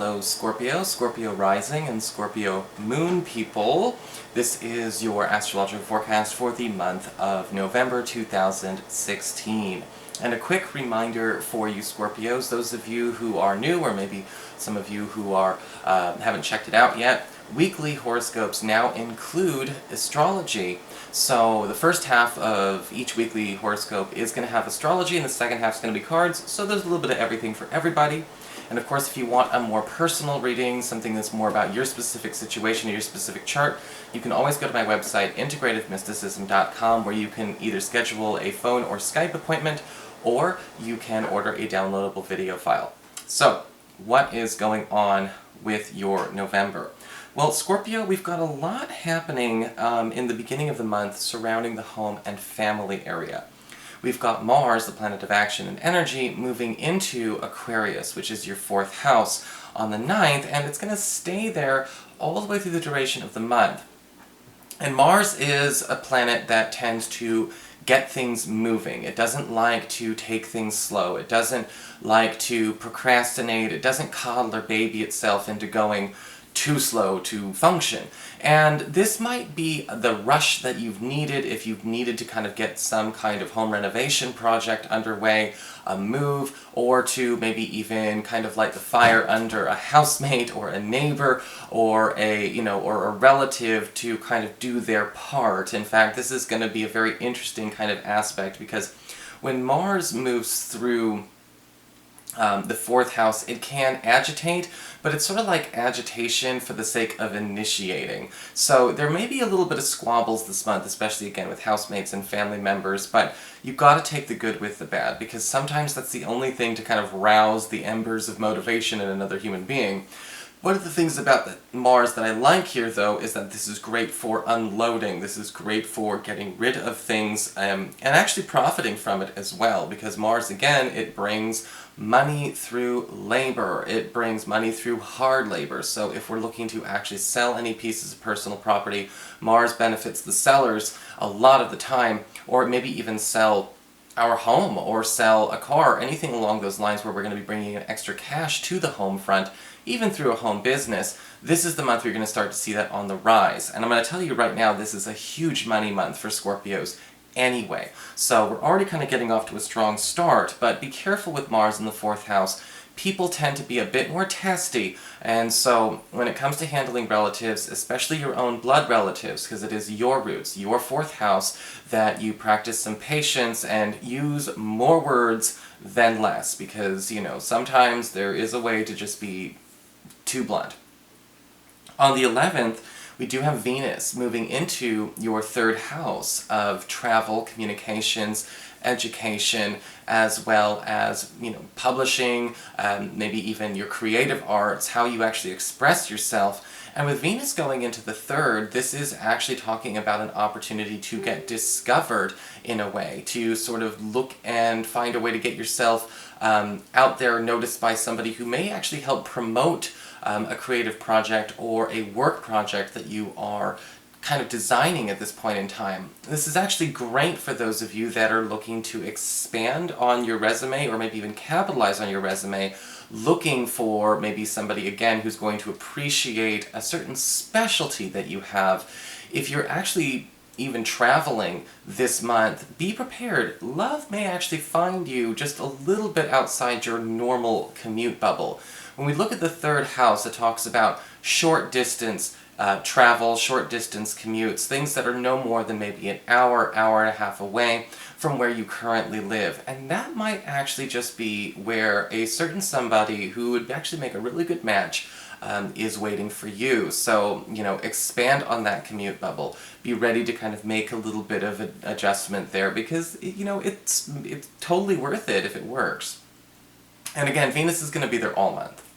Hello Scorpio, Scorpio rising and Scorpio moon people. This is your astrological forecast for the month of November 2016. And a quick reminder for you Scorpios, those of you who are new, or maybe some of you who are haven't checked it out yet, weekly horoscopes now include astrology. So the first half of each weekly horoscope is going to have astrology, and the second half is going to be cards, so there's a little bit of everything for everybody. And of course, if you want a more personal reading, something that's more about your specific situation or your specific chart, you can always go to my website, integrativemysticism.com, where you can either schedule a phone or Skype appointment, or you can order a downloadable video file. So, what is going on with your November? Well, Scorpio, we've got a lot happening in the beginning of the month surrounding the home and family area. We've got Mars, the planet of action and energy, moving into Aquarius, which is your 4th house, on the 9th, and it's going to stay there all the way through the duration of the month. And Mars is a planet that tends to get things moving. It doesn't like to take things slow. It doesn't like to procrastinate. It doesn't coddle or baby itself into going too slow to function. And this might be the rush that you've needed if you've needed to kind of get some kind of home renovation project underway, a move, or to maybe even kind of light the fire under a housemate or a neighbor or or a relative to kind of do their part. In fact, this is going to be a very interesting kind of aspect, because when Mars moves through the 4th house, it can agitate, but it's sort of like agitation for the sake of initiating. So there may be a little bit of squabbles this month, especially again with housemates and family members, but you've got to take the good with the bad, because sometimes that's the only thing to kind of rouse the embers of motivation in another human being. One of the things about Mars that I like here, though, is that this is great for unloading. This is great for getting rid of things and actually profiting from it as well, because Mars, again, it brings money through labor. It brings money through hard labor. So if we're looking to actually sell any pieces of personal property, Mars benefits the sellers a lot of the time, or maybe even sell our home or sell a car, anything along those lines where we're going to be bringing in extra cash to the home front, even through a home business. This is the month where you're going to start to see that on the rise. And I'm going to tell you right now, this is a huge money month for Scorpios anyway. So we're already kind of getting off to a strong start, but be careful with Mars in the 4th house. People tend to be a bit more testy, and so when it comes to handling relatives, especially your own blood relatives, because it is your roots, your 4th house, that you practice some patience and use more words than less, because, sometimes there is a way to just be too blunt. On the 11th, we do have Venus moving into your 3rd house of travel, communications, education, as well as, publishing, maybe even your creative arts, how you actually express yourself. And with Venus going into the 3rd, this is actually talking about an opportunity to get discovered in a way, to sort of look and find a way to get yourself out there, noticed by somebody who may actually help promote a creative project or a work project that you are kind of designing at this point in time. This is actually great for those of you that are looking to expand on your resume, or maybe even capitalize on your resume, looking for maybe somebody, again, who's going to appreciate a certain specialty that you have. If you're actually even traveling this month, be prepared. Love may actually find you just a little bit outside your normal commute bubble. When we look at the 3rd house, it talks about short distance travel, short distance commutes, things that are no more than maybe an hour, hour and a half away from where you currently live. And that might actually just be where a certain somebody who would actually make a really good match is waiting for you. So, expand on that commute bubble. Be ready to kind of make a little bit of an adjustment there, because, it's totally worth it if it works. And again, Venus is going to be there all month.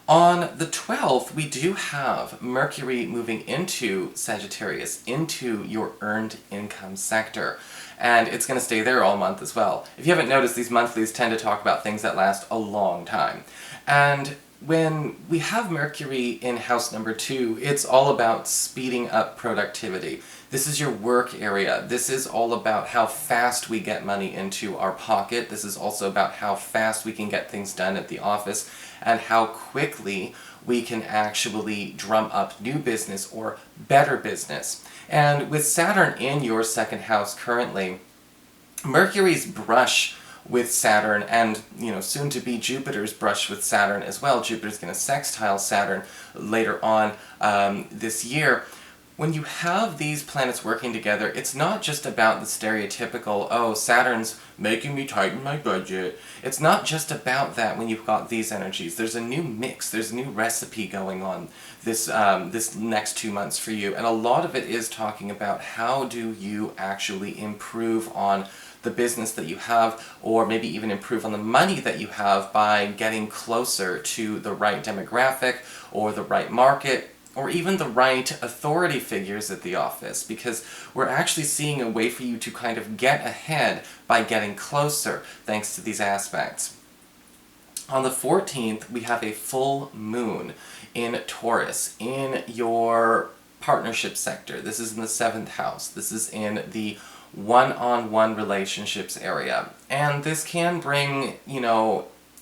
On the 12th, we do have Mercury moving into Sagittarius, into your earned income sector. And it's going to stay there all month as well. If you haven't noticed, these monthlies tend to talk about things that last a long time. And when we have Mercury in house number 2, it's all about speeding up productivity. This is your work area. This is all about how fast we get money into our pocket. This is also about how fast we can get things done at the office and how quickly we can actually drum up new business or better business. And with Saturn in your second house currently, Mercury's brush with Saturn, and soon to be Jupiter's brush with Saturn as well. Jupiter's going to sextile Saturn later on this year. When you have these planets working together, it's not just about the stereotypical, oh, Saturn's making me tighten my budget. It's not just about that when you've got these energies. There's a new mix, there's a new recipe going on this next 2 months for you, and a lot of it is talking about how do you actually improve on the business that you have, or maybe even improve on the money that you have by getting closer to the right demographic, or the right market, or even the right authority figures at the office, because we're actually seeing a way for you to kind of get ahead by getting closer, thanks to these aspects. On the 14th, we have a full moon in Taurus, in your partnership sector. This is in the 7th house. This is in the one-on-one relationships area. And this can bring,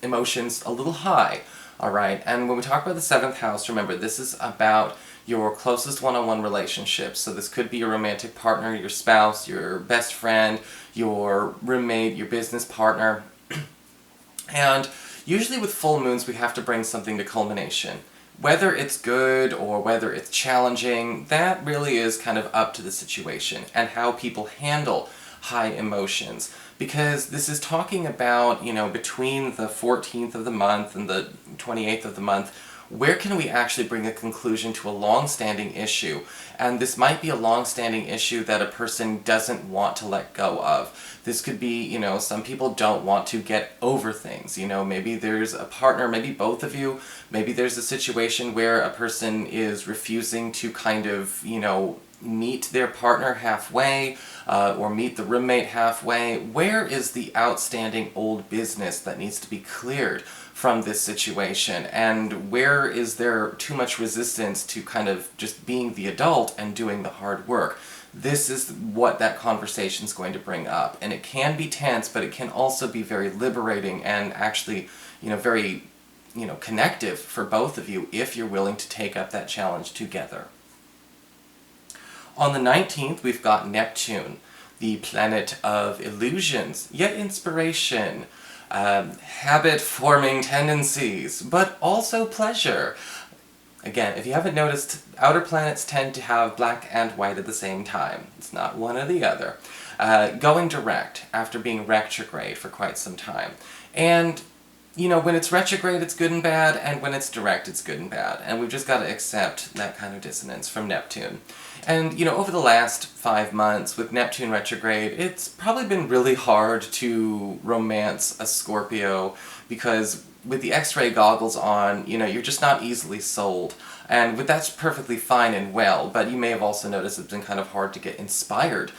emotions a little high. Alright, and when we talk about the 7th house, remember, this is about your closest one-on-one relationships. So this could be your romantic partner, your spouse, your best friend, your roommate, your business partner. And usually with full moons, we have to bring something to culmination. Whether it's good or whether it's challenging, that really is kind of up to the situation and how people handle high emotions. Because this is talking about, between the 14th of the month and the 28th of the month, where can we actually bring a conclusion to a long-standing issue? And this might be a long-standing issue that a person doesn't want to let go of. This could be, some people don't want to get over things. Maybe there's a partner, maybe both of you, maybe there's a situation where a person is refusing to kind of, meet their partner halfway, or meet the roommate halfway. Where is the outstanding old business that needs to be cleared from this situation? And where is there too much resistance to kind of just being the adult and doing the hard work? This is what that conversation is going to bring up. And it can be tense, but it can also be very liberating and actually, very, connective for both of you if you're willing to take up that challenge together. On the 19th, we've got Neptune, the planet of illusions, yet inspiration, habit-forming tendencies, but also pleasure. Again, if you haven't noticed, outer planets tend to have black and white at the same time. It's not one or the other. Going direct after being retrograde for quite some time. And when it's retrograde, it's good and bad, and when it's direct, it's good and bad. And we've just got to accept that kind of dissonance from Neptune. And, over the last 5 months with Neptune retrograde, it's probably been really hard to romance a Scorpio, because with the X-ray goggles on, you're just not easily sold. And that's perfectly fine and well, but you may have also noticed it's been kind of hard to get inspired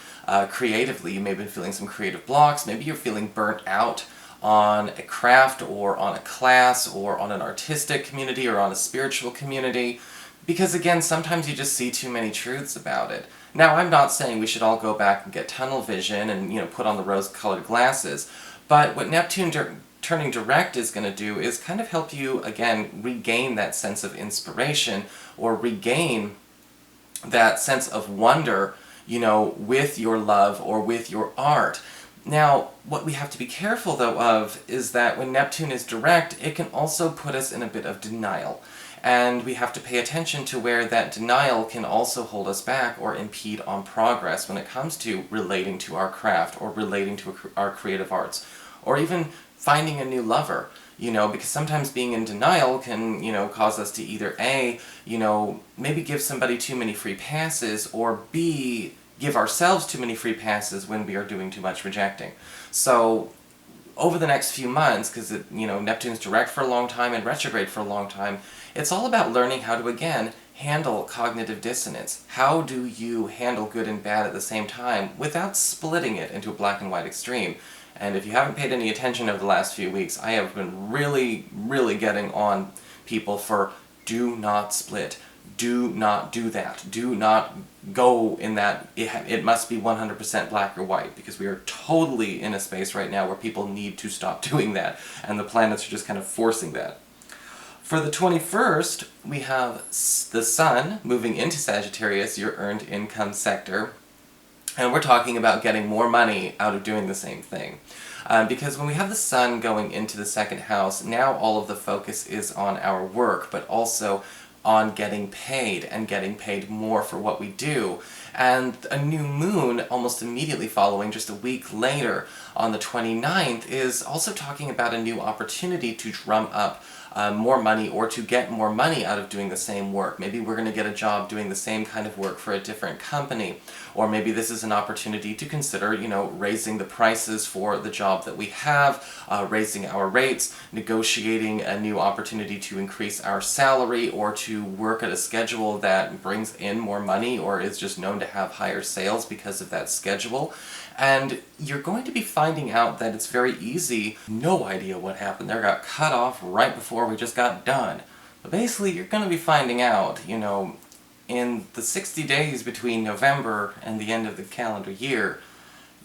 creatively. You may have been feeling some creative blocks, maybe you're feeling burnt out on a craft, or on a class, or on an artistic community, or on a spiritual community. Because again, sometimes you just see too many truths about it. Now, I'm not saying we should all go back and get tunnel vision and, put on the rose-colored glasses, but what Neptune turning direct is going to do is kind of help you, again, regain that sense of inspiration, or regain that sense of wonder, with your love or with your art. Now, what we have to be careful, though, of is that when Neptune is direct, it can also put us in a bit of denial. And we have to pay attention to where that denial can also hold us back or impede on progress when it comes to relating to our craft, or relating to our creative arts, or even finding a new lover. Because sometimes being in denial can, cause us to either A, maybe give somebody too many free passes, or B, give ourselves too many free passes when we are doing too much rejecting. So, over the next few months, because Neptune's direct for a long time and retrograde for a long time, it's all about learning how to, again, handle cognitive dissonance. How do you handle good and bad at the same time without splitting it into a black and white extreme? And if you haven't paid any attention over the last few weeks, I have been really, really getting on people for do not split, do not do that, do not go in that, it must be 100% black or white, because we are totally in a space right now where people need to stop doing that, and the planets are just kind of forcing that. For the 21st, we have the Sun moving into Sagittarius, your earned income sector, and we're talking about getting more money out of doing the same thing. Because when we have the Sun going into the second house, now all of the focus is on our work, but also on getting paid, and getting paid more for what we do. And a new moon, almost immediately following, just a week later, on the 29th, is also talking about a new opportunity to drum up more money, or to get more money out of doing the same work. Maybe we're going to get a job doing the same kind of work for a different company, or maybe this is an opportunity to consider, raising the prices for the job that we have, raising our rates, negotiating a new opportunity to increase our salary, or to work at a schedule that brings in more money, or is just known to have higher sales because of that schedule. And you're going to be finding out that it's very easy. No idea what happened there, got cut off right before we just got done. But basically, you're going to be finding out, in the 60 days between November and the end of the calendar year,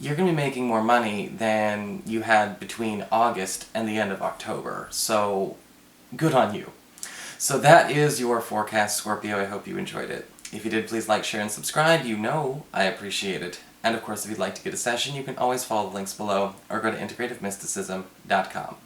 you're going to be making more money than you had between August and the end of October. So, good on you. So that is your forecast, Scorpio. I hope you enjoyed it. If you did, please like, share, and subscribe. I appreciate it. And of course, if you'd like to get a session, you can always follow the links below, or go to integrativemysticism.com.